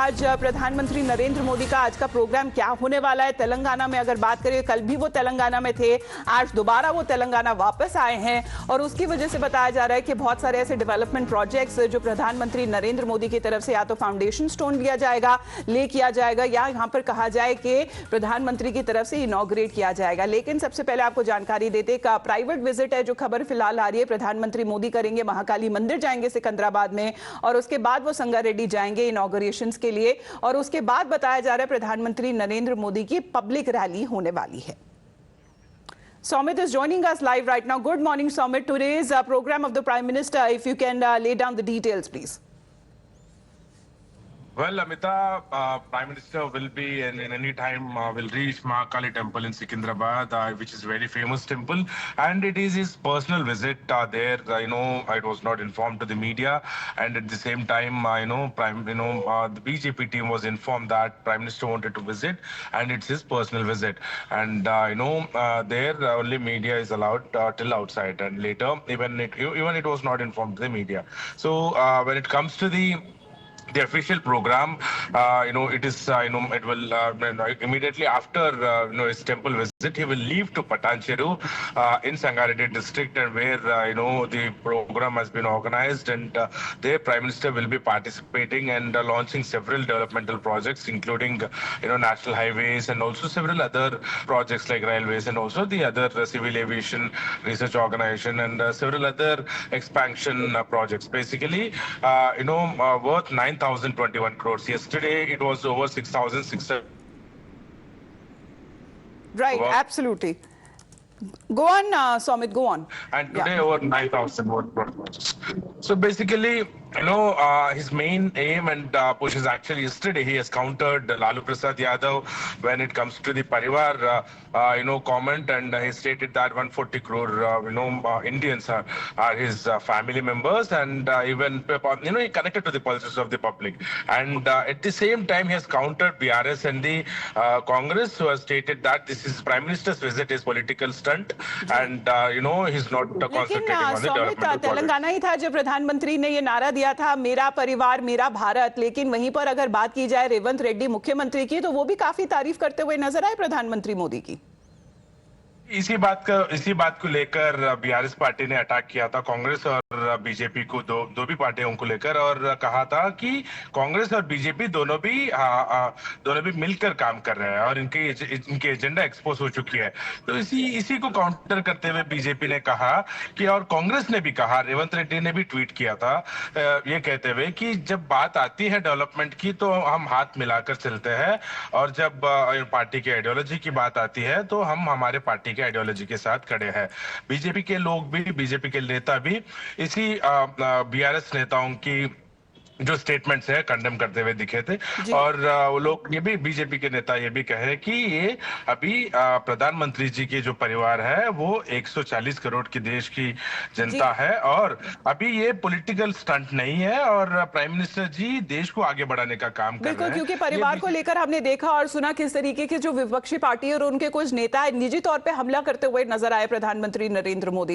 आज प्रधानमंत्री नरेंद्र मोदी का आज का प्रोग्राम क्या होने वाला है। तेलंगाना में अगर बात करें, कल भी वो तेलंगाना में थे, आज दोबारा वो तेलंगाना वापस आए हैं और उसकी वजह से बताया जा रहा है कि बहुत सारे ऐसे डेवलपमेंट प्रोजेक्ट्स जो प्रधानमंत्री नरेंद्र मोदी की तरफ से या तो फाउंडेशन स्टोन लिया जाएगा, ले किया जाएगा, या यहाँ पर कहा जाए कि प्रधानमंत्री की तरफ से इनॉग्रेट किया जाएगा। लेकिन सबसे पहले आपको जानकारी देते एक प्राइवेट विजिट है जो खबर फिलहाल आ रही है। प्रधानमंत्री मोदी करेंगे महाकाली मंदिर, जाएंगे सिकंदराबाद में और उसके बाद वो संगारेड्डी जाएंगे इनॉग्रेशंस के लिए और उसके बाद बताया जा रहा है प्रधानमंत्री नरेंद्र मोदी की पब्लिक रैली होने वाली है। Somit is joining us live right now. Good morning, Somit. Today's program of the Prime Minister, if you can lay down the details, please. Well, Amita, Prime Minister will be in any time will reach Mahakali Temple in Secunderabad, which is a very famous temple, and it is his personal visit there. It was not informed to the media, and at the same time, the BJP team was informed that Prime Minister wanted to visit, and it's his personal visit. And there only media is allowed till outside, and later even it was not informed to the media. So when it comes to the official program, it is, it will immediately after, his temple visit, he will leave to Patancheru in Sangareddy district, and where, the program has been organized, and there Prime Minister will be participating and launching several developmental projects, including, national highways and also several other projects like railways and also the other civil aviation research organization and several other expansion projects. Basically, worth 9,021 crores. Yesterday, it was over 6,600. Right, absolutely. Go on, Somit, go on. And today over 9,000 crores. So basically, his main aim and push is actually yesterday he has countered Lalu Prasad Yadav when it comes to the Parivar, comment, and he stated that 140 crore, Indians are his family members, and even, he connected to the pulses of the public. And at the same time, he has countered BRS and the Congress, who has stated that this is Prime Minister's visit is political stunt, and, he's not concentrating on the development. Telangana ही था जब प्रधानमंत्री ने ये नारा दिया था, मेरा परिवार मेरा भारत। लेकिन वहीं पर अगर बात की जाए रेवंत रेड्डी मुख्यमंत्री की, तो वो भी काफी तारीफ करते हुए नजर आए प्रधानमंत्री मोदी की। इसी बात को लेकर बीआरएस पार्टी ने अटैक किया था कांग्रेस और बीजेपी को, दो भी पार्टियों को लेकर, और कहा था कि कांग्रेस और बीजेपी दोनों भी मिलकर काम कर रहे हैं और इनके एजेंडा एक्सपोज हो चुकी है। तो इसी को काउंटर करते हुए बीजेपी ने कहा कि, और कांग्रेस ने भी कहा, रेवंत रेड्डी ने भी ट्वीट किया था ये कहते हुए कि जब बात आती है डेवलपमेंट की तो हम हाथ मिलाकर चलते हैं, और जब पार्टी की आइडियोलॉजी की बात आती है तो हम हमारे पार्टी के आइडियोलॉजी के साथ खड़े हैं। बीजेपी के लोग भी, बीजेपी के नेता भी इसी बीआरएस नेताओं की जो स्टेटमेंट्स है कंडेम करते हुए दिखे थे, और वो लोग ये भी, बीजेपी के नेता ये भी कहे कि ये अभी प्रधानमंत्री जी के जो परिवार है वो 140 करोड़ की देश की जनता है, और अभी ये पॉलिटिकल स्टंट नहीं है, और प्राइम मिनिस्टर जी देश को आगे बढ़ाने का काम कर रहे हैं। क्योंकि परिवार को लेकर हमने देखा और सुना किस तरीके के जो विपक्षी पार्टी और उनके कुछ नेता निजी तौर पर हमला करते हुए नजर आए प्रधानमंत्री नरेंद्र मोदी